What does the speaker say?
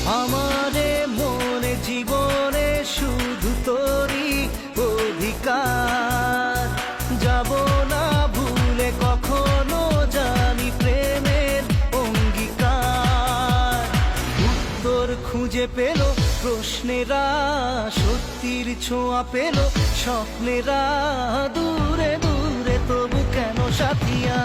আমারে মনে জীবনে শুধু তোরই অধিকার, যাব না ভুলে কখনো জানি প্রেমের অঙ্গীকার। উত্তর খুঁজে পেল প্রশ্নেরা, সত্যির ছোঁয়া পেল স্বপ্নেরা, দূরে দূরে তবু কেন সাথিয়া